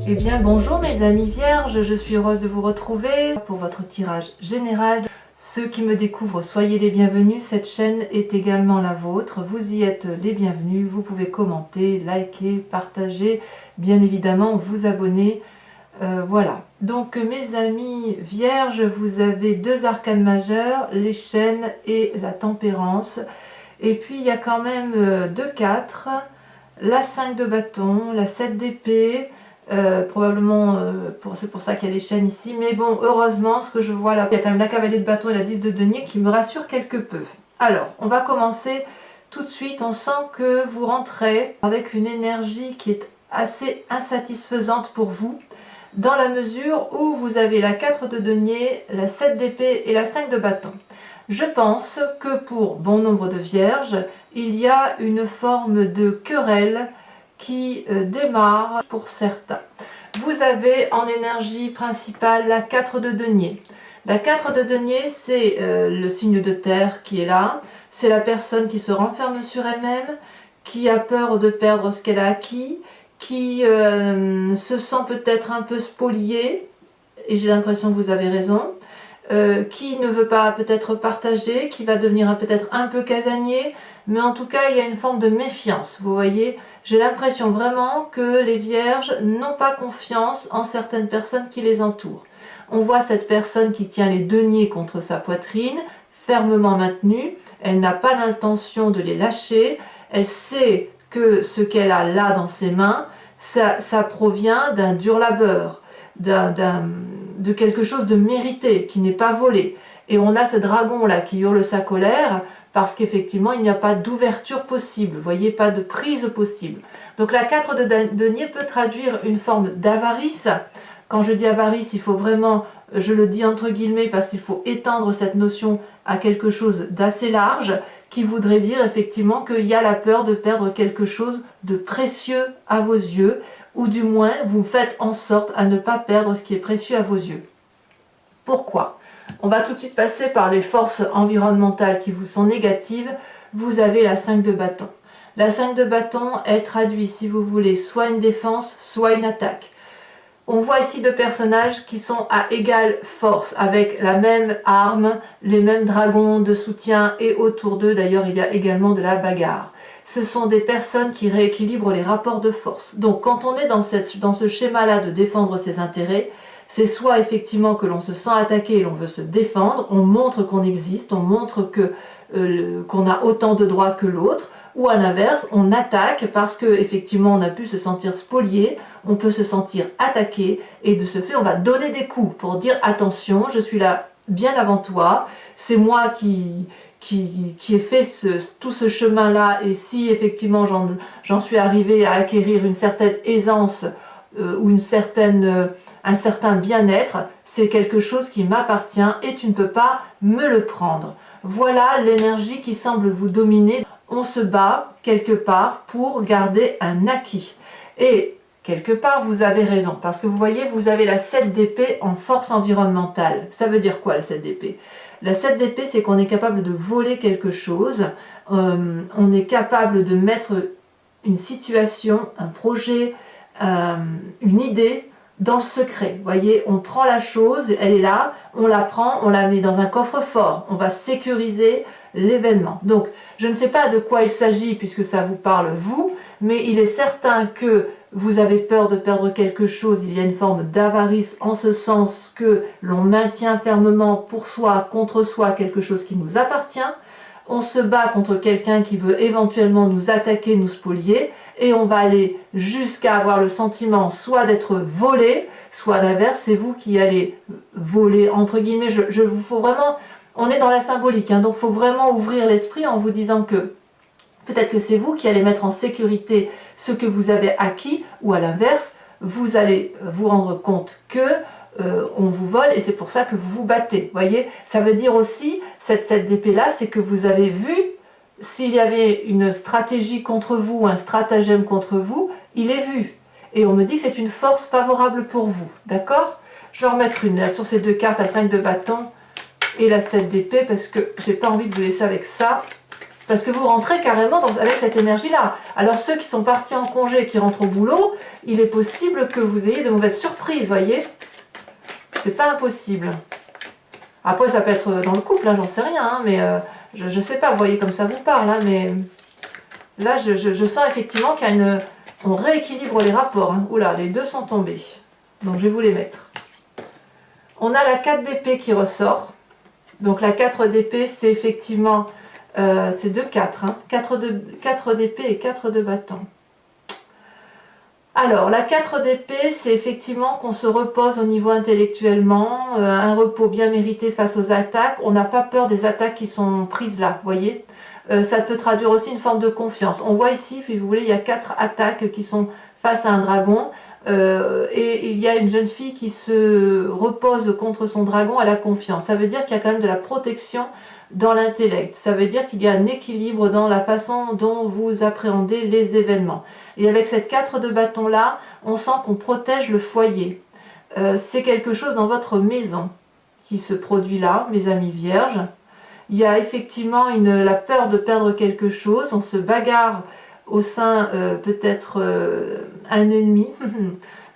Eh bien bonjour mes amis vierges, je suis heureuse de vous retrouver pour votre tirage général. Ceux qui me découvrent, soyez les bienvenus, cette chaîne est également la vôtre, vous y êtes les bienvenus, vous pouvez commenter, liker, partager, bien évidemment vous abonner. Voilà, donc mes amis vierges, vous avez deux arcanes majeurs, les chênes et la tempérance. Et puis il y a quand même deux 4, la 5 de bâton, la 7 d'épée, probablement c'est pour ça qu'il y a les chênes ici, mais bon, heureusement, ce que je vois là, il y a quand même la cavalier de bâton et la 10 de denier qui me rassurent quelque peu. Alors, on va commencer tout de suite. On sent que vous rentrez avec une énergie qui est assez insatisfaisante pour vous, dans la mesure où vous avez la 4 de denier, la 7 d'épée et la 5 de bâton. Je pense que pour bon nombre de vierges, il y a une forme de querelle qui démarre pour certains. Vous avez en énergie principale la 4 de denier. La 4 de denier, c'est le signe de terre qui est là. C'est la personne qui se renferme sur elle-même, qui a peur de perdre ce qu'elle a acquis, qui se sent peut-être un peu spoliée, et j'ai l'impression que vous avez raison, qui ne veut pas peut-être partager, qui va devenir peut-être un peu casanier, mais en tout cas il y a une forme de méfiance, vous voyez. J'ai l'impression vraiment que les vierges n'ont pas confiance en certaines personnes qui les entourent. On voit cette personne qui tient les deniers contre sa poitrine, fermement maintenue, elle n'a pas l'intention de les lâcher, elle sait que ce qu'elle a là dans ses mains, ça provient d'un dur labeur, de quelque chose de mérité, qui n'est pas volé. Et on a ce dragon là qui hurle sa colère, parce qu'effectivement il n'y a pas d'ouverture possible, vous voyez, pas de prise possible. Donc la 4 de denier peut traduire une forme d'avarice. Quand je dis avarice, il faut vraiment, je le dis entre guillemets, parce qu'il faut étendre cette notion à quelque chose d'assez large, qui voudrait dire effectivement qu'il y a la peur de perdre quelque chose de précieux à vos yeux, ou du moins vous faites en sorte à ne pas perdre ce qui est précieux à vos yeux. Pourquoi ? On va tout de suite passer par les forces environnementales qui vous sont négatives. Vous avez la 5 de bâton. La 5 de bâton, elle traduit, si vous voulez, soit une défense, soit une attaque. On voit ici deux personnages qui sont à égale force, avec la même arme, les mêmes dragons de soutien, et autour d'eux, d'ailleurs, il y a également de la bagarre. Ce sont des personnes qui rééquilibrent les rapports de force. Donc, quand on est dans ce schéma-là de défendre ses intérêts, c'est soit effectivement que l'on se sent attaqué et l'on veut se défendre, on montre qu'on existe, on montre qu'on a autant de droits que l'autre, ou à l'inverse, on attaque parce qu'effectivement on a pu se sentir spolié, on peut se sentir attaqué, et de ce fait on va donner des coups pour dire attention, je suis là bien avant toi, c'est moi qui ai fait tout ce chemin-là, et si effectivement j'en suis arrivé à acquérir une certaine aisance ou un certain bien-être, c'est quelque chose qui m'appartient et tu ne peux pas me le prendre. Voilà l'énergie qui semble vous dominer. On se bat quelque part pour garder un acquis. Et quelque part, vous avez raison, parce que vous voyez, vous avez la 7 d'épée en force environnementale. Ça veut dire quoi la 7 d'épée ? La 7 d'épée, c'est qu'on est capable de voler quelque chose, on est capable de mettre une situation, un projet, une idée dans le secret. Vous voyez, on prend la chose, elle est là, on la prend, on la met dans un coffre-fort, on va sécuriser l'événement. Donc, je ne sais pas de quoi il s'agit puisque ça vous parle vous, mais il est certain que vous avez peur de perdre quelque chose, il y a une forme d'avarice en ce sens que l'on maintient fermement pour soi, contre soi, quelque chose qui nous appartient. On se bat contre quelqu'un qui veut éventuellement nous attaquer, nous spolier, et on va aller jusqu'à avoir le sentiment soit d'être volé, soit à l'inverse, c'est vous qui allez voler, entre guillemets. Faut vraiment, on est dans la symbolique, hein, donc il faut vraiment ouvrir l'esprit en vous disant que peut-être que c'est vous qui allez mettre en sécurité ce que vous avez acquis, ou à l'inverse, vous allez vous rendre compte que on vous vole, et c'est pour ça que vous vous battez. Voyez, ça veut dire aussi, cette épée-là, c'est que vous avez vu, s'il y avait une stratégie contre vous, un stratagème contre vous, il est vu. Et on me dit que c'est une force favorable pour vous. D'accord ? Je vais en remettre une là, sur ces deux cartes, la 5 de bâton et la 7 d'épée, parce que j'ai pas envie de vous laisser avec ça. Parce que vous rentrez carrément avec cette énergie-là. Alors ceux qui sont partis en congé, qui rentrent au boulot, il est possible que vous ayez de mauvaises surprises, voyez. C'est pas impossible. Après, ça peut être dans le couple, hein, j'en sais rien, hein, mais je sais pas, vous voyez comme ça vous parle, hein, mais là, je sens effectivement qu'il y a on rééquilibre les rapports. Hein. Oula, les deux sont tombés. Donc, je vais vous les mettre. On a la 4 d'épée qui ressort. Donc, la 4 d'épée, c'est effectivement... c'est 2-4. Hein. 4 d'épée et 4 de bâton. Alors, la 4 d'épée, c'est effectivement qu'on se repose au niveau intellectuellement, un repos bien mérité face aux attaques. On n'a pas peur des attaques qui sont prises là, vous voyez. Ça peut traduire aussi une forme de confiance. On voit ici, si vous voulez, il y a 4 attaques qui sont face à un dragon. Et il y a une jeune fille qui se repose contre son dragon à la confiance. Ça veut dire qu'il y a quand même de la protection dans l'intellect. Ça veut dire qu'il y a un équilibre dans la façon dont vous appréhendez les événements. Et avec cette 4 de bâton là, on sent qu'on protège le foyer. C'est quelque chose dans votre maison qui se produit là, mes amis vierges. Il y a effectivement la peur de perdre quelque chose. On se bagarre au sein peut-être un ennemi,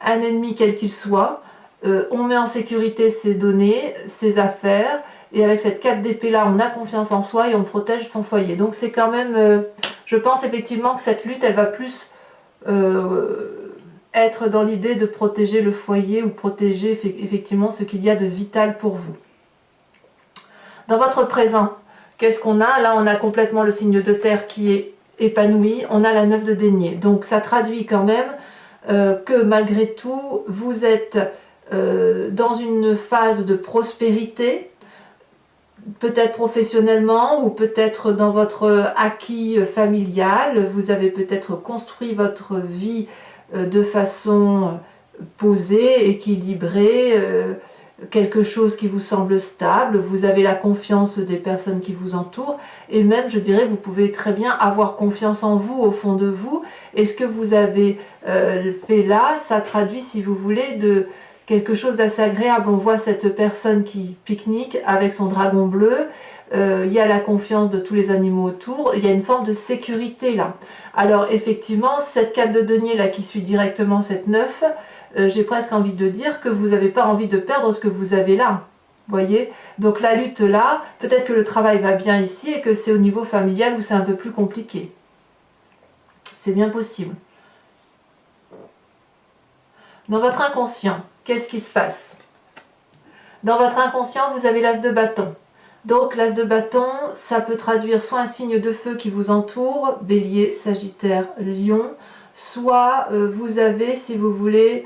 un ennemi quel qu'il soit. On met en sécurité ses données, ses affaires. Et avec cette 4 d'épée là, on a confiance en soi et on protège son foyer. Donc c'est quand même, je pense effectivement que cette lutte, elle va plus être dans l'idée de protéger le foyer ou protéger effectivement ce qu'il y a de vital pour vous. Dans votre présent, qu'est-ce qu'on a? Là, on a complètement le signe de terre qui est épanoui. On a la 9 de denier. Donc ça traduit quand même que malgré tout, vous êtes dans une phase de prospérité, peut-être professionnellement ou peut-être dans votre acquis familial. Vous avez peut-être construit votre vie de façon posée, équilibrée, quelque chose qui vous semble stable. Vous avez la confiance des personnes qui vous entourent et même, je dirais, vous pouvez très bien avoir confiance en vous au fond de vous. Et ce que vous avez fait là, ça traduit, si vous voulez, de quelque chose d'assez agréable. On voit cette personne qui pique-nique avec son dragon bleu. Il y a la confiance de tous les animaux autour. Il y a une forme de sécurité là. Alors effectivement, cette 4 de denier là qui suit directement cette 9, j'ai presque envie de dire que vous n'avez pas envie de perdre ce que vous avez là. Voyez? Donc la lutte là, peut-être que le travail va bien ici et que c'est au niveau familial où c'est un peu plus compliqué. C'est bien possible. Dans votre inconscient, qu'est-ce qui se passe? Dans votre inconscient, vous avez l'as de bâton. Donc l'as de bâton, ça peut traduire soit un signe de feu qui vous entoure, Bélier, Sagittaire, Lion, soit vous avez, si vous voulez,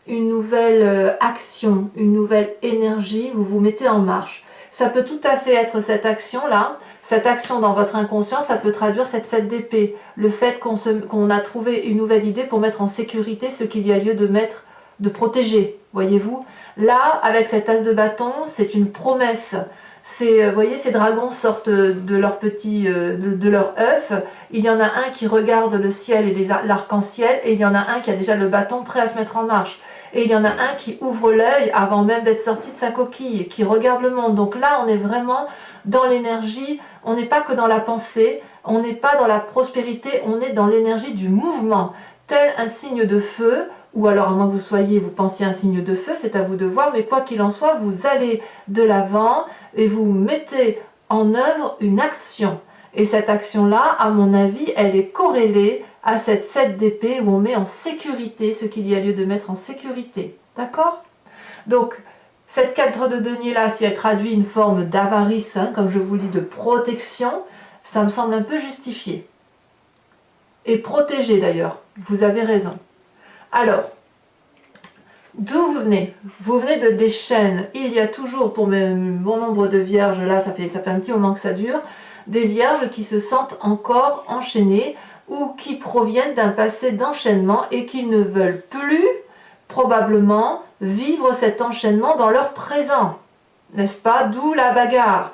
une nouvelle action, une nouvelle énergie, vous vous mettez en marche. Ça peut tout à fait être cette action-là, cette action dans votre inconscient, ça peut traduire cette 7 d'épée, le fait qu'on a trouvé une nouvelle idée pour mettre en sécurité ce qu'il y a lieu de protéger, voyez-vous. Là, avec cet as de bâton, c'est une promesse. Vous voyez, ces dragons sortent de leur de leur œuf. Il y en a un qui regarde le ciel et l'arc-en-ciel, et il y en a un qui a déjà le bâton prêt à se mettre en marche. Et il y en a un qui ouvre l'œil avant même d'être sorti de sa coquille, qui regarde le monde. Donc là, on est vraiment dans l'énergie, on n'est pas que dans la pensée, on n'est pas dans la prospérité, on est dans l'énergie du mouvement, tel un signe de feu, ou alors à moins que vous pensiez un signe de feu, c'est à vous de voir, mais quoi qu'il en soit, vous allez de l'avant et vous mettez en œuvre une action. Et cette action-là, à mon avis, elle est corrélée à cette 7 d'épée où on met en sécurité ce qu'il y a lieu de mettre en sécurité. D'accord? Donc, cette 4 de denier-là, si elle traduit une forme d'avarice, hein, comme je vous le dis, de protection, ça me semble un peu justifié. Et protégé d'ailleurs, vous avez raison. Alors, d'où vous venez? Vous venez des chaînes. Il y a toujours, pour mon nombre de vierges, là, ça fait un petit moment que ça dure, des vierges qui se sentent encore enchaînées ou qui proviennent d'un passé d'enchaînement et qui ne veulent plus, probablement, vivre cet enchaînement dans leur présent. N'est-ce pas? D'où la bagarre.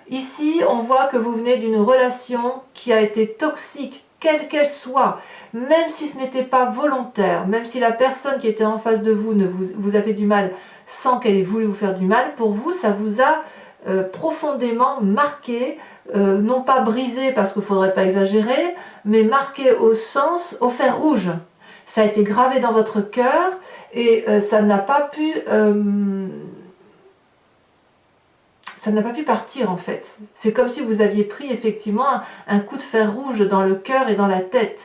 Ici, on voit que vous venez d'une relation qui a été toxique, quelle qu'elle soit, même si ce n'était pas volontaire, même si la personne qui était en face de vous vous a fait du mal sans qu'elle ait voulu vous faire du mal, pour vous, ça vous a profondément marqué, non pas brisé parce qu'il ne faudrait pas exagérer, mais marqué au fer rouge. Ça a été gravé dans votre cœur et ça n'a pas pu partir en fait. C'est comme si vous aviez pris effectivement un coup de fer rouge dans le cœur et dans la tête.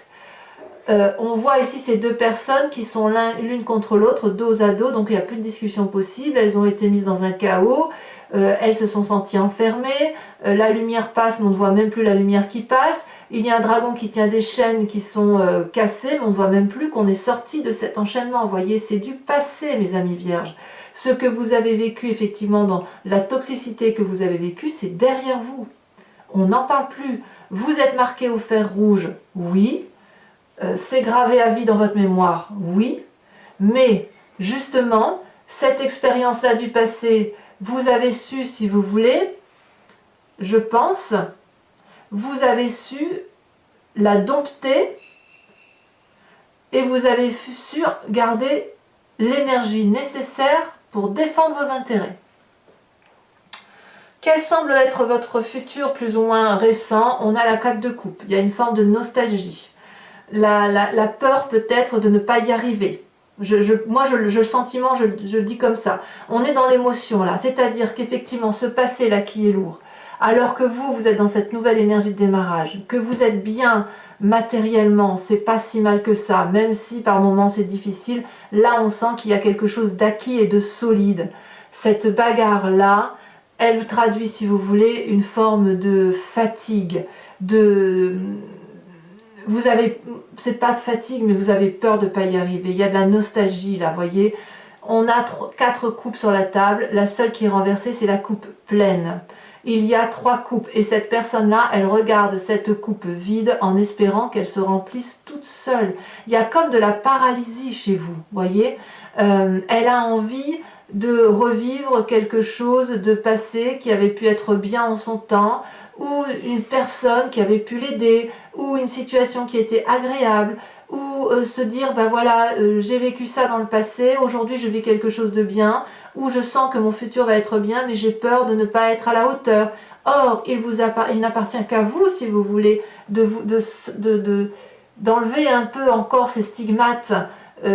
On voit ici ces deux personnes qui sont l'une contre l'autre, dos à dos, donc il n'y a plus de discussion possible, elles ont été mises dans un chaos, elles se sont senties enfermées, la lumière passe mais on ne voit même plus la lumière qui passe, il y a un dragon qui tient des chaînes qui sont cassées, mais on ne voit même plus qu'on est sorti de cet enchaînement. Vous voyez, c'est du passé mes amis vierges. Ce que vous avez vécu effectivement dans la toxicité que vous avez vécue, c'est derrière vous. On n'en parle plus. Vous êtes marqué au fer rouge, oui. C'est gravé à vie dans votre mémoire, oui. Mais justement, cette expérience-là du passé, vous avez su, si vous voulez, je pense, vous avez su la dompter et vous avez su garder l'énergie nécessaire pour défendre vos intérêts. Quel semble être votre futur plus ou moins récent? On a la 4 de coupe, il y a une forme de nostalgie. La peur peut-être de ne pas y arriver. Le sentiment, je le dis comme ça. On est dans l'émotion là, c'est-à-dire qu'effectivement ce passé là qui est lourd, alors que vous êtes dans cette nouvelle énergie de démarrage, que vous êtes bien matériellement, c'est pas si mal que ça, même si par moments c'est difficile, là on sent qu'il y a quelque chose d'acquis et de solide. Cette bagarre là, elle traduit, si vous voulez, une forme de fatigue, c'est pas de fatigue, mais vous avez peur de ne pas y arriver. Il y a de la nostalgie là, voyez. On a 4 coupes sur la table. La seule qui est renversée, c'est la coupe pleine. Il y a 3 coupes et cette personne-là, elle regarde cette coupe vide en espérant qu'elle se remplisse toute seule. Il y a comme de la paralysie chez vous, voyez. Elle a envie de revivre quelque chose de passé qui avait pu être bien en son temps, ou une personne qui avait pu l'aider, ou une situation qui était agréable, ou se dire, ben voilà, j'ai vécu ça dans le passé, aujourd'hui je vis quelque chose de bien, ou je sens que mon futur va être bien, mais j'ai peur de ne pas être à la hauteur. Or, il n'appartient qu'à vous, si vous voulez, d'enlever un peu encore ces stigmates,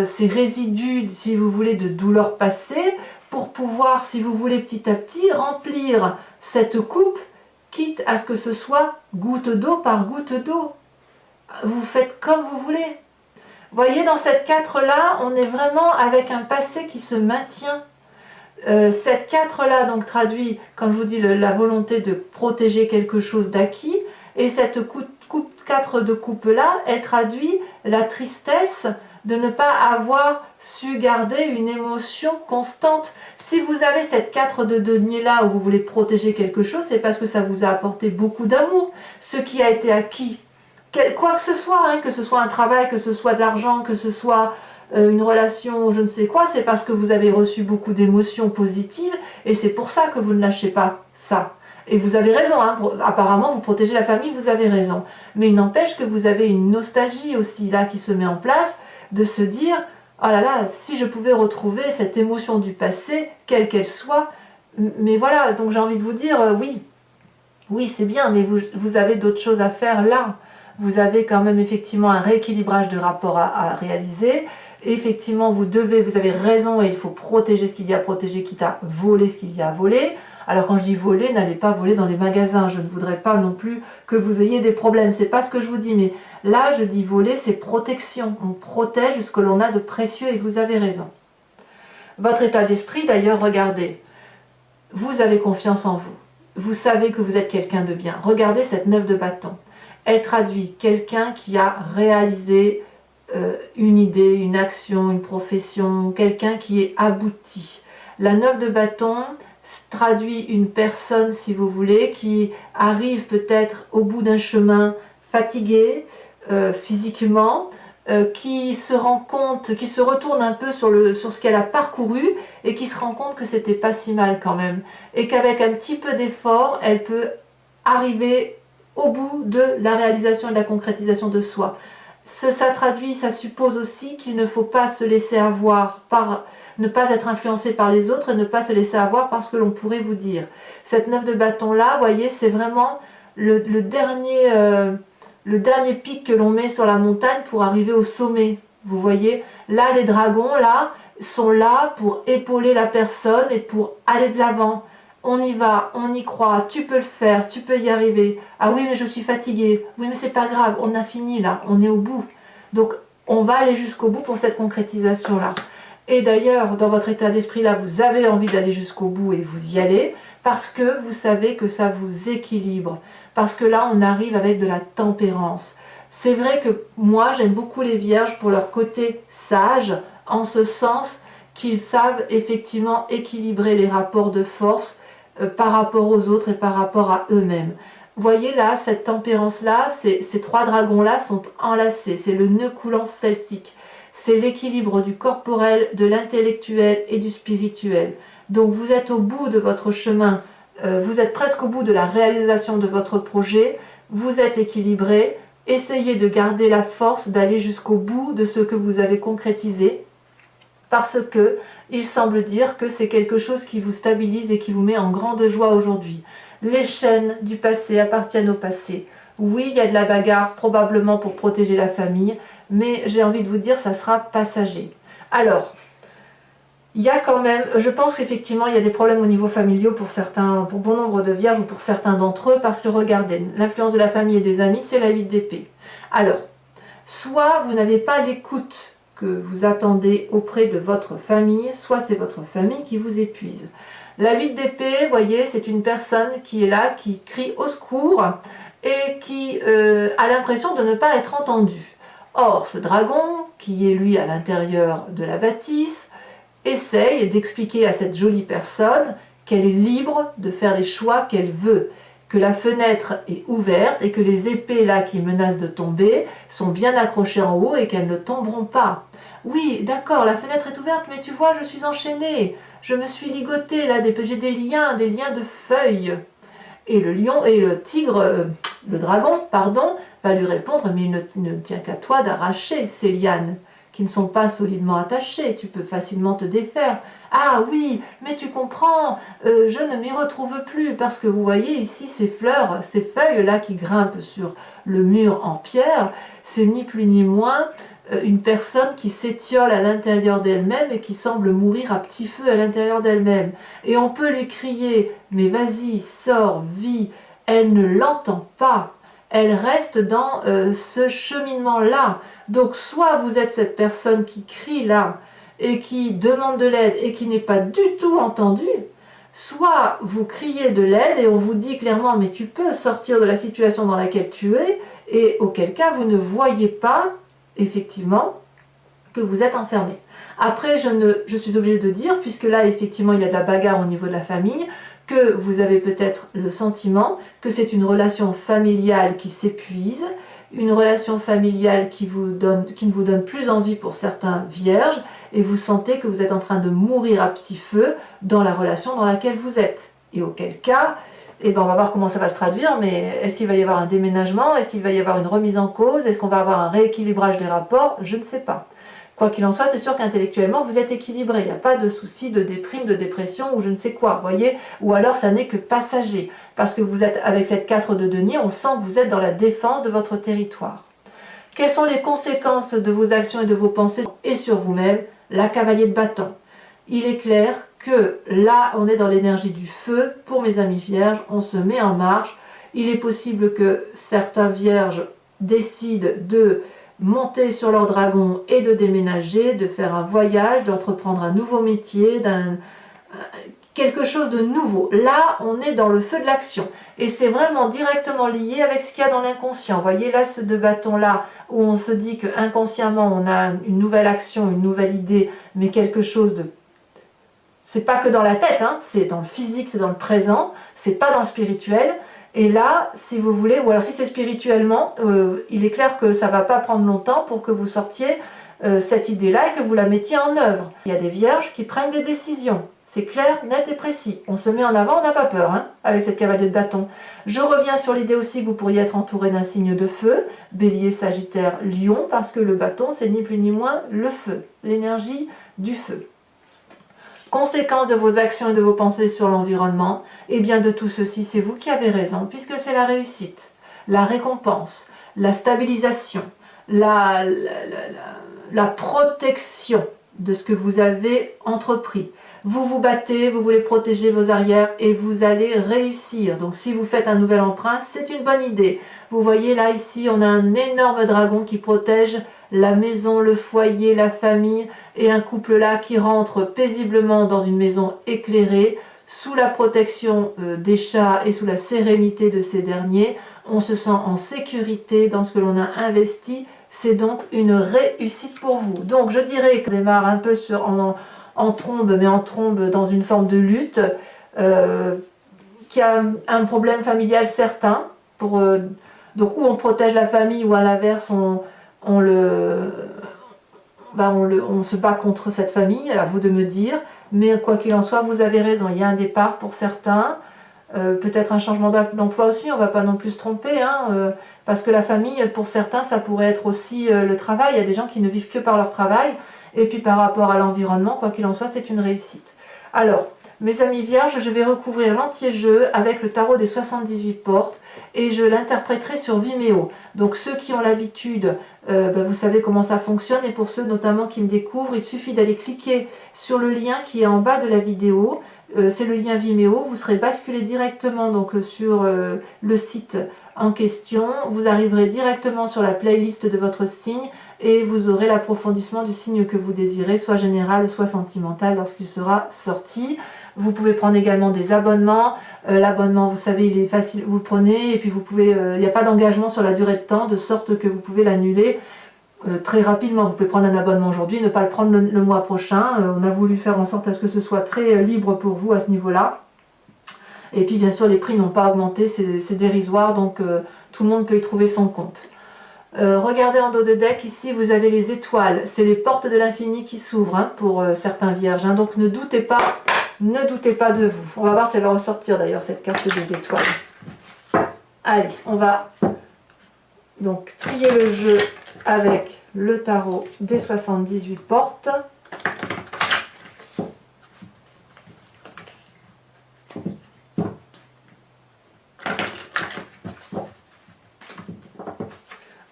ces résidus, si vous voulez, de douleurs passées, pour pouvoir, si vous voulez, petit à petit, remplir cette coupe, quitte à ce que ce soit goutte d'eau par goutte d'eau. Vous faites comme vous voulez. Voyez, dans cette 4-là, on est vraiment avec un passé qui se maintient. Cette 4-là donc traduit, comme je vous dis, la volonté de protéger quelque chose d'acquis. Et cette 4 de coupe-là, elle traduit la tristesse de ne pas avoir su garder une émotion constante. Si vous avez cette 4 de denier-là où vous voulez protéger quelque chose, c'est parce que ça vous a apporté beaucoup d'amour. Ce qui a été acquis, quoi que ce soit un travail, que ce soit de l'argent, que ce soit une relation, je ne sais quoi, c'est parce que vous avez reçu beaucoup d'émotions positives et c'est pour ça que vous ne lâchez pas ça. Et vous avez raison, apparemment vous protégez la famille, vous avez raison. Mais il n'empêche que vous avez une nostalgie aussi là qui se met en place, de se dire, oh là là, si je pouvais retrouver cette émotion du passé, quelle qu'elle soit, mais voilà, donc j'ai envie de vous dire, oui c'est bien, mais vous avez d'autres choses à faire là. Vous avez quand même effectivement un rééquilibrage de rapport à réaliser. Effectivement, vous avez raison et il faut protéger ce qu'il y a à protéger, quitte à voler ce qu'il y a à voler. Alors quand je dis voler, n'allez pas voler dans les magasins. Je ne voudrais pas non plus que vous ayez des problèmes. C'est pas ce que je vous dis, mais là je dis voler, c'est protection. On protège ce que l'on a de précieux et vous avez raison. Votre état d'esprit, d'ailleurs, regardez. Vous avez confiance en vous. Vous savez que vous êtes quelqu'un de bien. Regardez cette 9 de bâton. Elle traduit quelqu'un qui a réalisé une idée, une action, une profession, quelqu'un qui est abouti. La 9 de bâton traduit une personne, si vous voulez, qui arrive peut-être au bout d'un chemin fatigué physiquement, qui se rend compte, qui se retourne un peu sur ce qu'elle a parcouru et qui se rend compte que c'était pas si mal quand même. Et qu'avec un petit peu d'effort, elle peut arriver au bout de la réalisation et de la concrétisation de soi. Ça traduit, ça suppose aussi qu'il ne faut pas se laisser avoir ne pas être influencé par les autres et ne pas se laisser avoir par ce que l'on pourrait vous dire. Cette 9 de bâton là, vous voyez, c'est vraiment le dernier pic que l'on met sur la montagne pour arriver au sommet. Vous voyez, là les dragons là sont là pour épauler la personne et pour aller de l'avant. On y va, on y croit, tu peux le faire, tu peux y arriver. Ah oui, mais je suis fatiguée. Oui, mais c'est pas grave, on a fini là, on est au bout. Donc, on va aller jusqu'au bout pour cette concrétisation-là. Et d'ailleurs, dans votre état d'esprit là, vous avez envie d'aller jusqu'au bout et vous y allez parce que vous savez que ça vous équilibre. Parce que là, on arrive avec de la tempérance. C'est vrai que moi, j'aime beaucoup les vierges pour leur côté sage, en ce sens qu'ils savent effectivement équilibrer les rapports de force par rapport aux autres et par rapport à eux-mêmes. Voyez là, cette tempérance-là, ces trois dragons-là sont enlacés, c'est le nœud coulant celtique. C'est l'équilibre du corporel, de l'intellectuel et du spirituel. Donc vous êtes au bout de votre chemin, vous êtes presque au bout de la réalisation de votre projet, vous êtes équilibré, essayez de garder la force d'aller jusqu'au bout de ce que vous avez concrétisé, parce que il semble dire que c'est quelque chose qui vous stabilise et qui vous met en grande joie aujourd'hui. Les chaînes du passé appartiennent au passé. Oui, il y a de la bagarre, probablement pour protéger la famille, mais j'ai envie de vous dire, ça sera passager. Alors, il y a quand même, je pense qu'effectivement, il y a des problèmes au niveau familial pour certains, pour bon nombre de vierges ou pour certains d'entre eux, parce que regardez, l'influence de la famille et des amis, c'est la 8 d'épée. Alors, soit vous n'avez pas l'écoute que vous attendez auprès de votre famille, soit c'est votre famille qui vous épuise. La 8 d'épée, vous voyez, c'est une personne qui est là, qui crie au secours et qui a l'impression de ne pas être entendue. Or, ce dragon, qui est lui à l'intérieur de la bâtisse, essaye d'expliquer à cette jolie personne qu'elle est libre de faire les choix qu'elle veut, que la fenêtre est ouverte et que les épées là qui menacent de tomber sont bien accrochées en haut et qu'elles ne tomberont pas. Oui, d'accord, la fenêtre est ouverte, mais tu vois, je suis enchaînée, je me suis ligotée là, j'ai des liens de feuilles. Et le lion et le tigre, le dragon, pardon, va lui répondre, mais il ne tient qu'à toi d'arracher ces lianes qui ne sont pas solidement attachées, tu peux facilement te défaire. Ah oui, mais tu comprends, je ne m'y retrouve plus, parce que vous voyez ici ces fleurs, ces feuilles-là qui grimpent sur le mur en pierre, c'est ni plus ni moins une personne qui s'étiole à l'intérieur d'elle-même et qui semble mourir à petit feu à l'intérieur d'elle-même. Et on peut lui crier, mais vas-y, sors, vis, elle ne l'entend pas. Elle reste dans ce cheminement-là. Donc soit vous êtes cette personne qui crie là et qui demande de l'aide et qui n'est pas du tout entendue, soit vous criez de l'aide et on vous dit clairement mais tu peux sortir de la situation dans laquelle tu es, et auquel cas vous ne voyez pas effectivement que vous êtes enfermé. Après je suis obligée de dire, puisque là effectivement il y a de la bagarre au niveau de la famille, que vous avez peut-être le sentiment que c'est une relation familiale qui s'épuise, une relation familiale qui ne vous donne plus envie pour certains vierges, et vous sentez que vous êtes en train de mourir à petit feu dans la relation dans laquelle vous êtes. Et auquel cas, eh ben on va voir comment ça va se traduire, mais est-ce qu'il va y avoir un déménagement? Est-ce qu'il va y avoir une remise en cause? Est-ce qu'on va avoir un rééquilibrage des rapports? Je ne sais pas. Quoi qu'il en soit, c'est sûr qu'intellectuellement, vous êtes équilibré. Il n'y a pas de souci de déprime, de dépression ou je ne sais quoi, voyez. Ou alors, ça n'est que passager. Parce que vous êtes, avec cette 4 de denier, on sent que vous êtes dans la défense de votre territoire. Quelles sont les conséquences de vos actions et de vos pensées et sur vous-même? La cavalier de bâton. Il est clair que là, on est dans l'énergie du feu. Pour mes amis vierges, on se met en marche. Il est possible que certains vierges décident de monter sur leur dragon et de déménager, de faire un voyage, d'entreprendre un nouveau métier, quelque chose de nouveau. Là, on est dans le feu de l'action. Et c'est vraiment directement lié avec ce qu'il y a dans l'inconscient. Vous voyez là, ce deux bâtons-là, où on se dit que inconsciemment on a une nouvelle action, une nouvelle idée, mais quelque chose de... C'est pas que dans la tête, hein, c'est dans le physique, c'est dans le présent, c'est pas dans le spirituel. Et là, si vous voulez, ou alors si c'est spirituellement, il est clair que ça ne va pas prendre longtemps pour que vous sortiez cette idée-là et que vous la mettiez en œuvre. Il y a des vierges qui prennent des décisions. C'est clair, net et précis. On se met en avant, on n'a pas peur, hein, avec cette cavalier de bâton. Je reviens sur l'idée aussi que vous pourriez être entouré d'un signe de feu, Bélier, Sagittaire, Lion, parce que le bâton, c'est ni plus ni moins le feu, l'énergie du feu. conséquence de vos actions et de vos pensées sur l'environnement, et bien de tout ceci, c'est vous qui avez raison, puisque c'est la réussite, la récompense, la stabilisation, la protection de ce que vous avez entrepris. Vous vous battez, vous voulez protéger vos arrières et vous allez réussir. Donc si vous faites un nouvel emprunt, c'est une bonne idée. Vous voyez là, ici, on a un énorme dragon qui protège la maison, le foyer, la famille, et un couple là qui rentre paisiblement dans une maison éclairée, sous la protection des chats et sous la sérénité de ces derniers. On se sent en sécurité dans ce que l'on a investi. C'est donc une réussite pour vous. Donc je dirais qu'on démarre un peu en trombe, mais en trombe dans une forme de lutte, qui a un problème familial certain, donc où on protège la famille, ou à l'inverse on se bat contre cette famille, à vous de me dire. Mais quoi qu'il en soit, vous avez raison, il y a un départ pour certains, peut-être un changement d'emploi aussi, on ne va pas non plus se tromper, hein, parce que la famille, pour certains, ça pourrait être aussi le travail. Il y a des gens qui ne vivent que par leur travail, et puis par rapport à l'environnement, quoi qu'il en soit, c'est une réussite. Alors, mes amis vierges, je vais recouvrir l'entier jeu avec le tarot des 78 portes, et je l'interpréterai sur Vimeo. Donc ceux qui ont l'habitude, vous savez comment ça fonctionne, et pour ceux notamment qui me découvrent, il suffit d'aller cliquer sur le lien qui est en bas de la vidéo. C'est le lien Vimeo, vous serez basculé directement donc sur le site en question. Vous arriverez directement sur la playlist de votre signe et vous aurez l'approfondissement du signe que vous désirez, soit général, soit sentimental, lorsqu'il sera sorti. Vous pouvez prendre également des abonnements. L'abonnement, vous savez, il est facile, vous le prenez, et puis vous pouvez, il n'y a pas d'engagement sur la durée de temps, de sorte que vous pouvez l'annuler très rapidement. Vous pouvez prendre un abonnement aujourd'hui, ne pas le prendre le mois prochain. On a voulu faire en sorte à ce que ce soit très libre pour vous à ce niveau-là. Et puis bien sûr, les prix n'ont pas augmenté, c'est dérisoire, donc tout le monde peut y trouver son compte. Regardez en dos de deck, ici vous avez les étoiles, c'est les portes de l'infini qui s'ouvrent, hein, pour certains vierges, hein, donc ne doutez pas de vous. On va voir si elle va ressortir d'ailleurs, cette carte des étoiles. Allez, on va donc trier le jeu avec le tarot des 78 portes.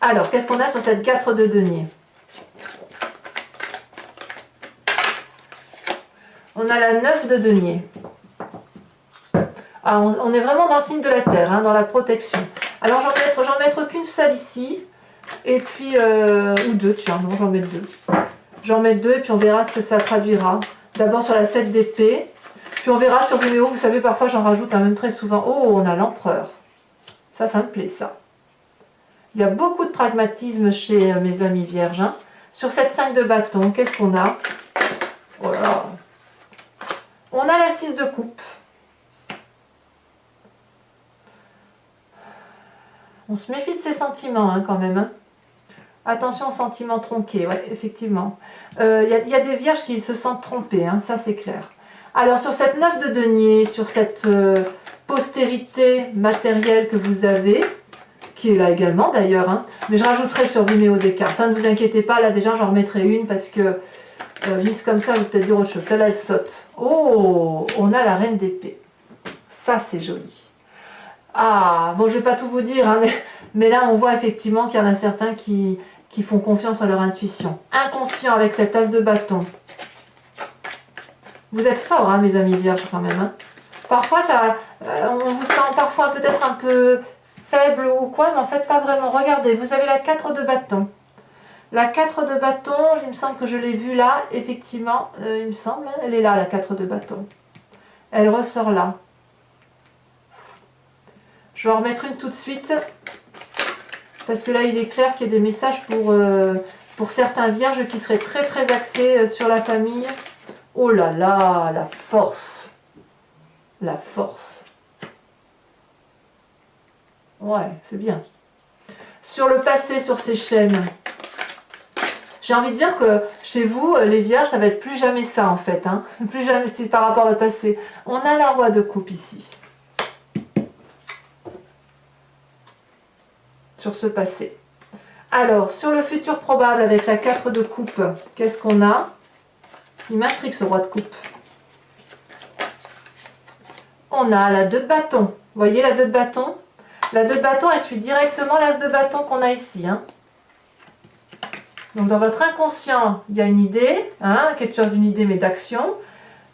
Alors, qu'est-ce qu'on a sur cette 4 de denier? On a la 9 de denier. Ah, on est vraiment dans le signe de la terre, hein, dans la protection. Alors, j'en mettre qu'une seule ici. Et puis, ou deux, tiens, non, j'en mets deux. J'en mets deux et puis on verra ce que ça traduira. D'abord sur la 7 d'épée. Puis on verra sur Vimeo, vous savez, parfois j'en rajoute même très souvent. Oh, on a l'empereur. Ça me plaît, ça. Il y a beaucoup de pragmatisme chez mes amis vierges. Hein. Sur cette 5 de bâton, qu'est-ce qu'on a? Oh là. On a la 6 de coupe. On se méfie de ses sentiments, hein, quand même. Hein. Attention aux sentiments tronqués, ouais, effectivement. Il y a des vierges qui se sentent trompées, hein, ça c'est clair. Alors sur cette 9 de denier, sur cette postérité matérielle que vous avez, qui est là également d'ailleurs, hein, mais je rajouterai sur Vimeo des cartes, hein, ne vous inquiétez pas, là déjà j'en remettrai une parce que mise comme ça, je vais peut-être dire autre chose. Celle-là elle saute. Oh, on a la reine d'épée. Ça c'est joli. Ah, bon je vais pas tout vous dire, hein, mais là on voit effectivement qu'il y en a certains qui font confiance à leur intuition. Inconscient avec cet as de bâton. Vous êtes forts, hein, mes amis vierges, quand même. Hein. Parfois, on vous sent parfois peut-être un peu faible ou quoi, mais en fait, pas vraiment. Regardez, vous avez la 4 de bâton. La 4 de bâton, il me semble que je l'ai vue là, effectivement, il me semble, elle est là, la 4 de bâton. Elle ressort là. Je vais en remettre une tout de suite, parce que là, il est clair qu'il y a des messages pour certains vierges qui seraient très très axés sur la famille. Oh là là, la force. La force. Ouais, c'est bien. Sur le passé, sur ces chaînes, j'ai envie de dire que chez vous, les vierges, ça va être plus jamais ça en fait. Hein. Plus jamais si par rapport à votre passé. On a la roi de coupe ici. Sur ce passé. Alors, sur le futur probable avec la 4 de coupe, qu'est-ce qu'on a? Il m'intrigue ce roi de coupe. on a la 2 de bâton. Vous voyez la 2 de bâton? La 2 de bâton, elle suit directement l'as de bâton qu'on a ici. Hein. Donc dans votre inconscient, il y a une idée, hein, quelque chose d'une idée mais d'action.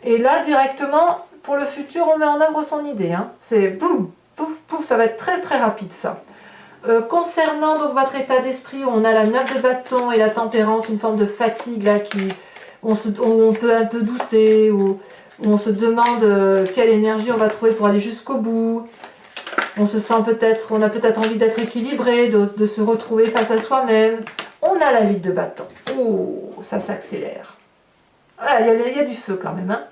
Et là, directement, pour le futur, on met en œuvre son idée. Hein. C'est boum, pouf, pouf, ça va être très très rapide ça. Concernant donc votre état d'esprit, on a la 9 de bâton et la tempérance, une forme de fatigue là où on peut un peu douter, où on se demande quelle énergie on va trouver pour aller jusqu'au bout. On se sent peut-être, on a peut-être envie d'être équilibré, de se retrouver face à soi-même. On a la 8 de bâton. Oh, ça s'accélère. Ah, il y a du feu quand même. Hein.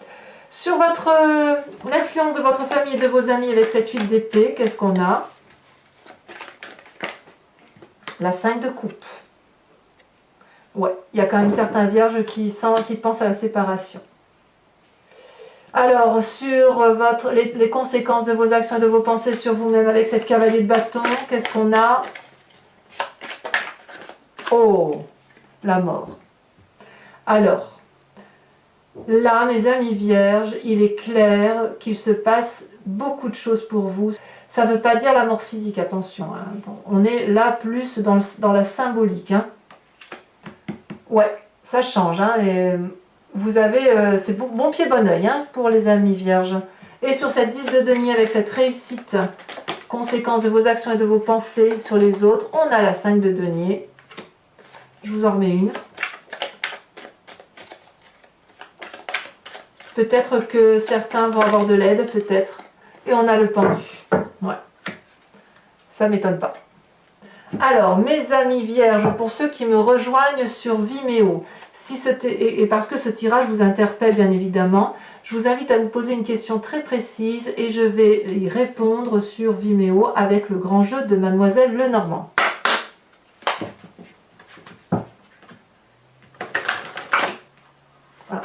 Sur l'influence de votre famille et de vos amis avec cette 8 d'épée, qu'est-ce qu'on a? La 5 de coupe. Ouais, il y a quand même certains vierges qui pensent à la séparation. Alors, sur les conséquences de vos actions et de vos pensées sur vous-même avec cette cavalier de bâton, qu'est-ce qu'on a? Oh, la mort. Alors, là, mes amis vierges, il est clair qu'il se passe beaucoup de choses pour vous. Ça ne veut pas dire la mort physique, attention. Hein. On est là plus dans la symbolique. Hein. Ouais, ça change. Hein, et vous avez, c'est bon pied, bon oeil hein, pour les amis vierges. Et sur cette 10 de denier avec cette réussite, conséquence de vos actions et de vos pensées sur les autres, on a la 5 de denier. Je vous en remets une. Peut-être que certains vont avoir de l'aide, peut-être. Et on a le pendu. Ouais. Ça ne m'étonne pas. Alors, mes amis vierges, pour ceux qui me rejoignent sur Vimeo, et parce que ce tirage vous interpelle bien évidemment, je vous invite à vous poser une question très précise et je vais y répondre sur Vimeo avec le grand jeu de Mademoiselle Lenormand. Voilà.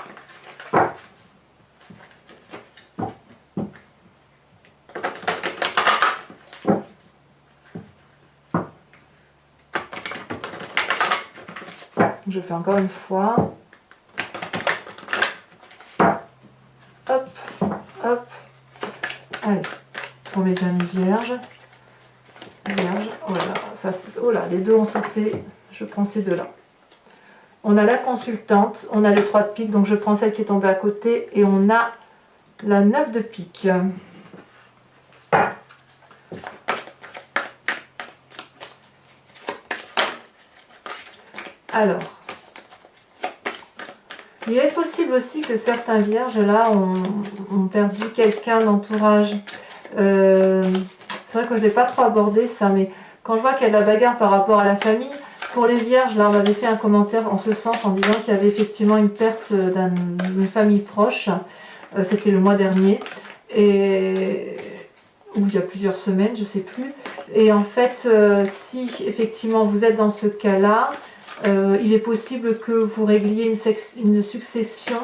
Je fais encore une fois. Hop, hop. Allez, pour mes amis vierges. Oh là, oh là, les deux ont sauté. Je prends ces deux-là. On a la consultante, on a le 3 de pique, donc je prends celle qui est tombée à côté. Et on a la 9 de pique. Alors, il est possible aussi que certains vierges là ont perdu quelqu'un d'entourage. C'est vrai que je ne l'ai pas trop abordé ça, mais quand je vois qu'il y a de la bagarre par rapport à la famille, pour les vierges, là on m'avait fait un commentaire en ce sens en disant qu'il y avait effectivement une perte d'une famille proche. C'était le mois dernier, ou il y a plusieurs semaines, je ne sais plus. Et en fait, si effectivement vous êtes dans ce cas-là, il est possible que vous régliez une succession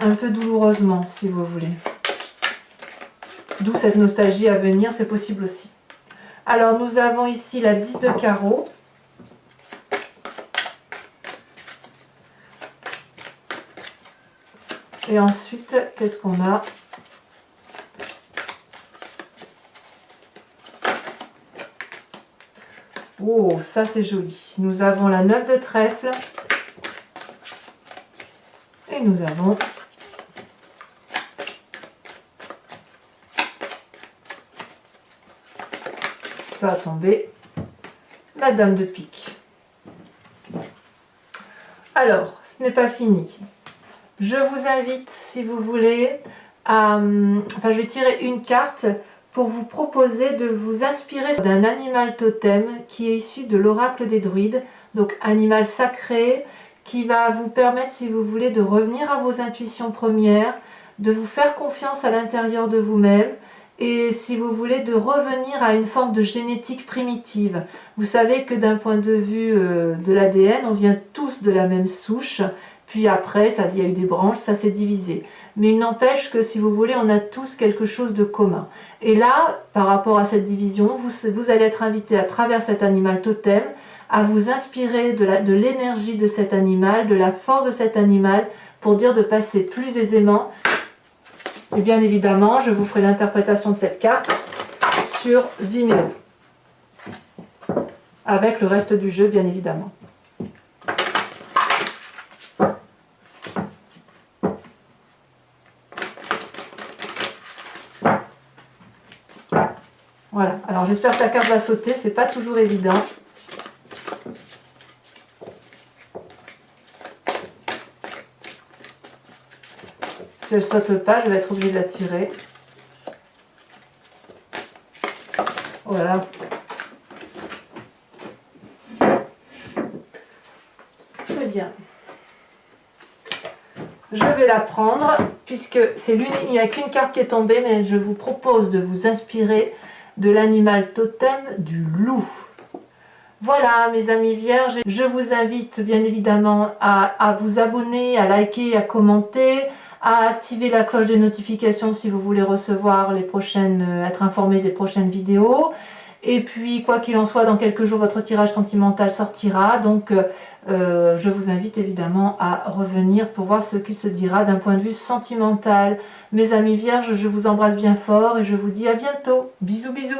un peu douloureusement, si vous voulez. D'où cette nostalgie à venir, c'est possible aussi. Alors, nous avons ici la 10 de carreau. Et ensuite, qu'est-ce qu'on a ? Oh, ça c'est joli. Nous avons la 9 de trèfle. Et nous avons ça va tomber la dame de pique. Alors, ce n'est pas fini. Je vous invite, si vous voulez, je vais tirer une carte pour vous proposer de vous inspirer d'un animal totem qui est issu de l'oracle des druides, donc animal sacré qui va vous permettre, si vous voulez, de revenir à vos intuitions premières, de vous faire confiance à l'intérieur de vous-même et, si vous voulez, de revenir à une forme de génétique primitive. Vous savez que d'un point de vue de l'ADN, on vient tous de la même souche, puis après, il y a eu des branches, ça s'est divisé. Mais il n'empêche que, si vous voulez, on a tous quelque chose de commun. Et là, par rapport à cette division, vous allez être invité à travers cet animal totem à vous inspirer de l'énergie de cet animal, de la force de cet animal, pour dire de passer plus aisément Et bien évidemment, je vous ferai l'interprétation de cette carte sur Vimeo. Avec le reste du jeu, bien évidemment. Voilà, alors j'espère que la carte va sauter, c'est pas toujours évident. Si elle saute pas, je vais être obligée de la tirer. Voilà. Très bien. Je vais la prendre, puisque c'est l'unique, il n'y a qu'une carte qui est tombée, mais je vous propose de vous inspirer de l'animal totem du loup. Voilà mes amis vierges, je vous invite bien évidemment à vous abonner, à liker, à commenter, à activer la cloche de notification si vous voulez recevoir les prochaines, être informé des prochaines vidéos. Et puis quoi qu'il en soit, dans quelques jours votre tirage sentimental sortira, donc je vous invite évidemment à revenir pour voir ce qui se dira d'un point de vue sentimental. Mes amis vierges, je vous embrasse bien fort et je vous dis à bientôt. Bisous bisous.